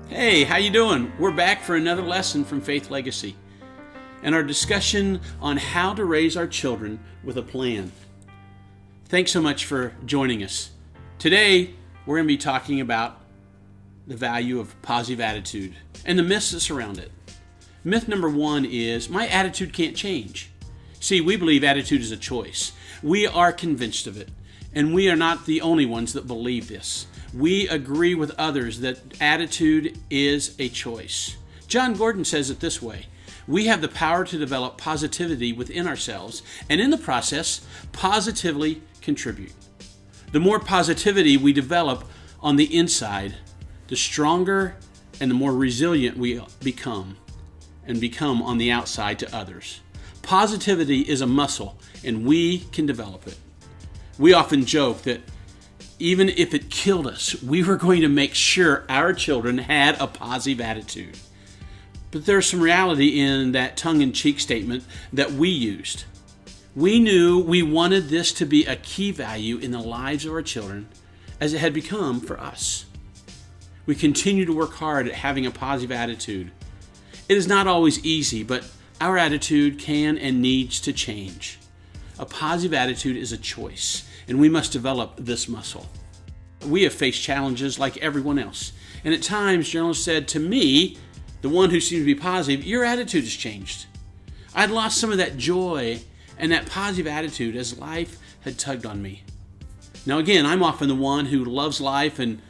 Hey, how you doing? We're back for another lesson from Faith Legacy and our discussion on how to raise our children with a plan. Thanks so much for joining us. Today, we're going to be talking about the value of positive attitude and the myths that surround it. Myth number one is, my attitude can't change. See, we believe attitude is a choice. We are convinced of it, and we are not the only ones that believe this. We agree with others that attitude is a choice. John Gordon says it this way: we have the power to develop positivity within ourselves, and in the process, positively contribute. The more positivity we develop on the inside, the stronger and the more resilient we become on the outside to others. Positivity is a muscle, and we can develop it. We often joke that even if it killed us, we were going to make sure our children had a positive attitude. But there's some reality in that tongue-in-cheek statement that we used. We knew we wanted this to be a key value in the lives of our children, as it had become for us. We continue to work hard at having a positive attitude. It is not always easy, but our attitude can and needs to change. A positive attitude is a choice, and we must develop this muscle. We have faced challenges like everyone else, and at times journalists said to me, the one who seemed to be positive, your attitude has changed. I'd lost some of that joy and that positive attitude as life had tugged on me. Now again, I'm often the one who loves life and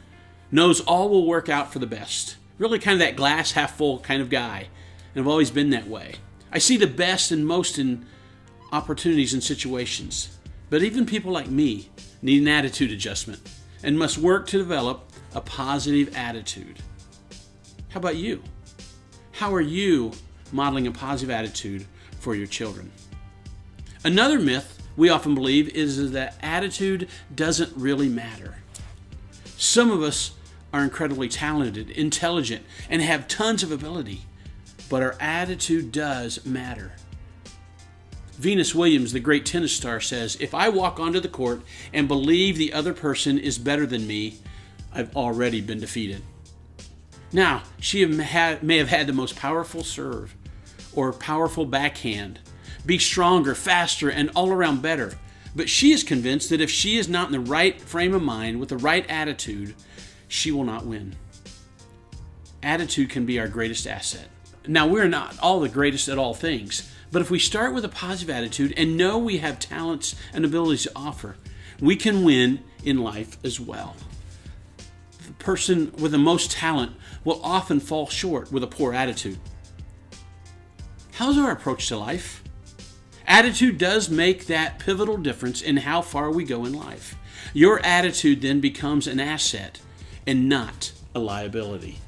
knows all will work out for the best. Really kind of that glass half full kind of guy, and I've always been that way. I see the best and most in opportunities and situations. But even people like me need an attitude adjustment and must work to develop a positive attitude. How about you? How are you modeling a positive attitude for your children? Another myth we often believe is that attitude doesn't really matter. Some of us are incredibly talented, intelligent, and have tons of ability, but our attitude does matter. Venus Williams, the great tennis star, says, if I walk onto the court and believe the other person is better than me, I've already been defeated. Now, she may have had the most powerful serve or powerful backhand, be stronger, faster, and all around better. But she is convinced that if she is not in the right frame of mind with the right attitude, she will not win. Attitude can be our greatest asset. Now, we're not all the greatest at all things, but if we start with a positive attitude and know we have talents and abilities to offer, we can win in life as well. The person with the most talent will often fall short with a poor attitude. How's our approach to life? Attitude does make that pivotal difference in how far we go in life. Your attitude then becomes an asset and not a liability.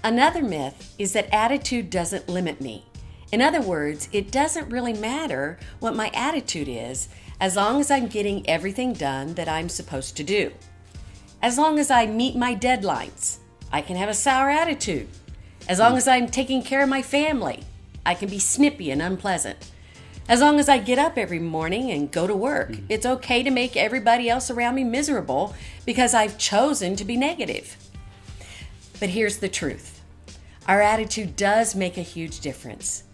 Another myth is that attitude doesn't limit me. In other words, it doesn't really matter what my attitude is as long as I'm getting everything done that I'm supposed to do. As long as I meet my deadlines, I can have a sour attitude. As long as I'm taking care of my family, I can be snippy and unpleasant. As long as I get up every morning and go to work, it's okay to make everybody else around me miserable because I've chosen to be negative. But here's the truth. Our attitude does make a huge difference.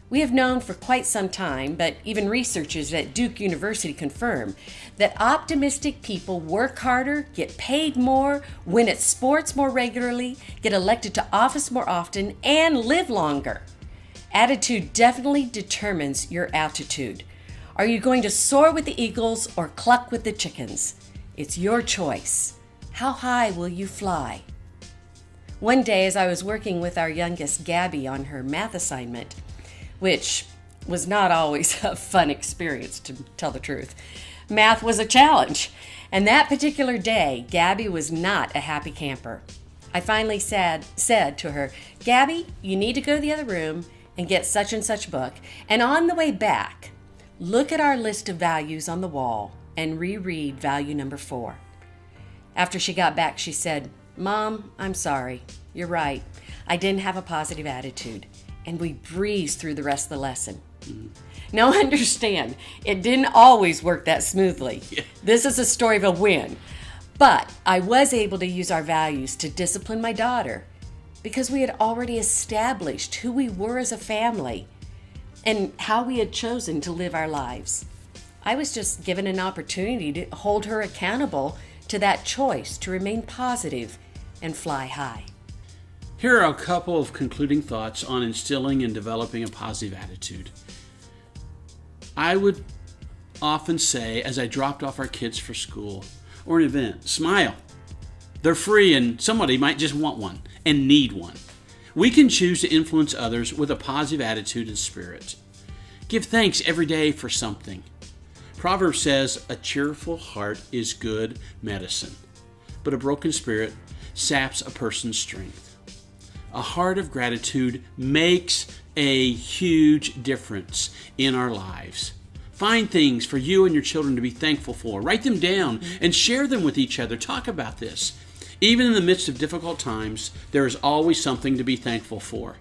We have known for quite some time, but even researchers at Duke University confirm that optimistic people work harder, get paid more, win at sports more regularly, get elected to office more often, and live longer. Attitude definitely determines your altitude. Are you going to soar with the eagles or cluck with the chickens? It's your choice. How high will you fly? One day, as I was working with our youngest, Gabby, on her math assignment, which was not always a fun experience, to tell the truth. Math was a challenge, and that particular day, Gabby was not a happy camper. I finally said to her, Gabby, you need to go to the other room and get such and such book, and on the way back, look at our list of values on the wall and reread value number 4. After she got back, she said, Mom, I'm sorry. You're right. I didn't have a positive attitude. And we breezed through the rest of the lesson. Now understand, it didn't always work that smoothly. Yeah. This is a story of a win. But I was able to use our values to discipline my daughter, because we had already established who we were as a family and how we had chosen to live our lives. I was just given an opportunity to hold her accountable to that choice to remain positive and fly high. Here are a couple of concluding thoughts on instilling and developing a positive attitude. I would often say, as I dropped off our kids for school or an event, smile. They're free and somebody might just want one and need one. We can choose to influence others with a positive attitude and spirit. Give thanks every day for something. Proverbs says, a cheerful heart is good medicine, but a broken spirit saps a person's strength. A heart of gratitude makes a huge difference in our lives. Find things for you and your children to be thankful for. Write them down and share them with each other. Talk about this. Even in the midst of difficult times, there is always something to be thankful for.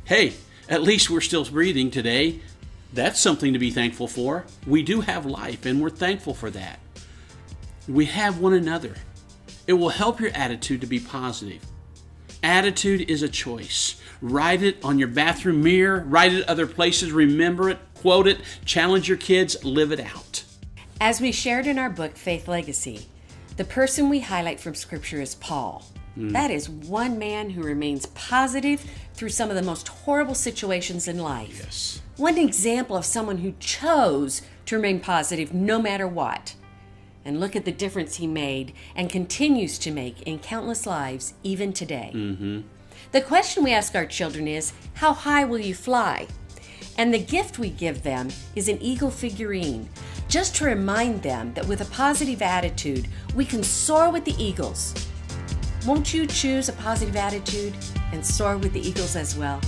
Hey, at least we're still breathing today. That's something to be thankful for. We do have life, and we're thankful for that. We have one another. It will help your attitude to be positive. Attitude is a choice. Write it on your bathroom mirror. Write it other places. Remember it. Quote it. Challenge your kids. Live it out. As we shared in our book, Faith Legacy, the person we highlight from Scripture is Paul. That is one man who remains positive through some of the most horrible situations in life. Yes. One example of someone who chose to remain positive no matter what. And look at the difference he made and continues to make in countless lives even today. The question we ask our children is, how high will you fly? And the gift we give them is an eagle figurine, just to remind them that with a positive attitude, we can soar with the eagles. Won't you choose a positive attitude and soar with the eagles as well?